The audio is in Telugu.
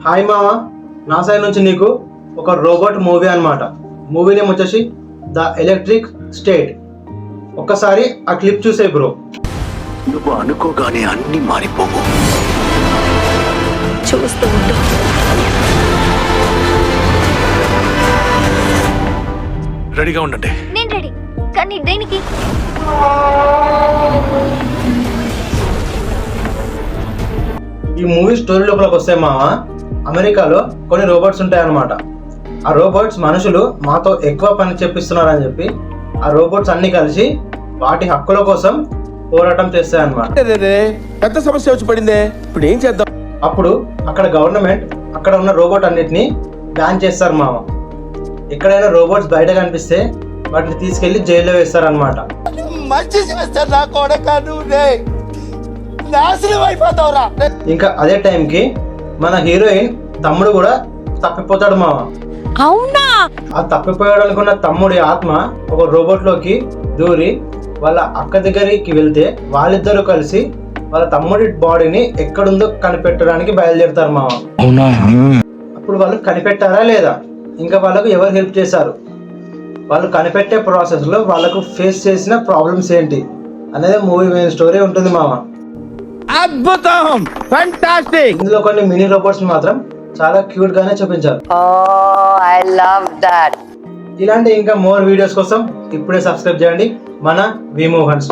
హాయ్ మామ, నా సైడ్ నుంచి నీకు ఒక రోబోట్ మూవీ అన్నమాట. మూవీ నేమ్ వచ్చేసి ద ఎలక్ట్రిక్ స్టేట్. ఒక్కసారి ఆ క్లిప్ చూసే బ్రో. నువ్వు అనుకోగానే అన్ని మారిపోవు. చూస్తూ ఉండు. రెడీగా ఉండండి. నేను రెడీ, కానీ దేనికి? ఈ మూవీ స్టోరీ లోపలికి వస్తే మామ, అమెరికాలో కొన్ని రోబోట్స్ ఉంటాయన్నమాట. ఆ రోబోట్స్ మనుషులు మాతో ఎక్కువ పని చెప్పిస్తున్నారని చెప్పి ఆ రోబోట్స్ అన్ని కలిసి వాటి హక్కుల కోసం పోరాటం చేస్తాయన్నమాట. పెద్ద సమస్య వచ్చి పడిందే, ఇప్పుడు ఏం చేద్దాం? అప్పుడు అక్కడ గవర్నమెంట్ అక్కడ ఉన్న రోబోట్ అన్నిటిని బ్యాన్ చేస్తారు మామ. ఎక్కడైనా రోబోట్స్ బయట కనిపిస్తే వాటిని తీసుకెళ్లి జైల్లో వేస్తారనమాట. ఇంకా అదే టైంకి మన హీరోయిన్ తమ్ముడు కూడా తప్పిపోతాడు మామ. అవునా? ఆ తప్పిపోయాడు అనుకున్న తమ్ముడి ఆత్మ ఒక రోబోట్ లోకి దూరి వాళ్ళ అక్క దగ్గరికి వెళ్తే వాళ్ళిద్దరూ కలిసి వాళ్ళ తమ్ముడి బాడీని ఎక్కడుందో కనిపెట్టడానికి బయలుదేరుతారు మామ. అప్పుడు వాళ్ళు కనిపెట్టారా లేదా, ఇంకా వాళ్ళకు ఎవరు హెల్ప్ చేశారు, వాళ్ళు కనిపెట్టే ప్రాసెస్ లో వాళ్ళకు ఫేస్ చేసిన ప్రాబ్లమ్స్ ఏంటి అనేది మూవీ మెయిన్ స్టోరీ ఉంటుంది మామ. అద్భుతం, ఫెంటాస్టిక్. ఇందులో కొన్ని మినీ రోబోట్స్ మాత్రం చాలా క్యూట్ గానే చూపించారు. I love that. ఇలాంటి ఇంకా మోర్ వీడియోస్ కోసం ఇప్పుడే సబ్స్క్రైబ్ చేయండి మన వి మోహన్స్.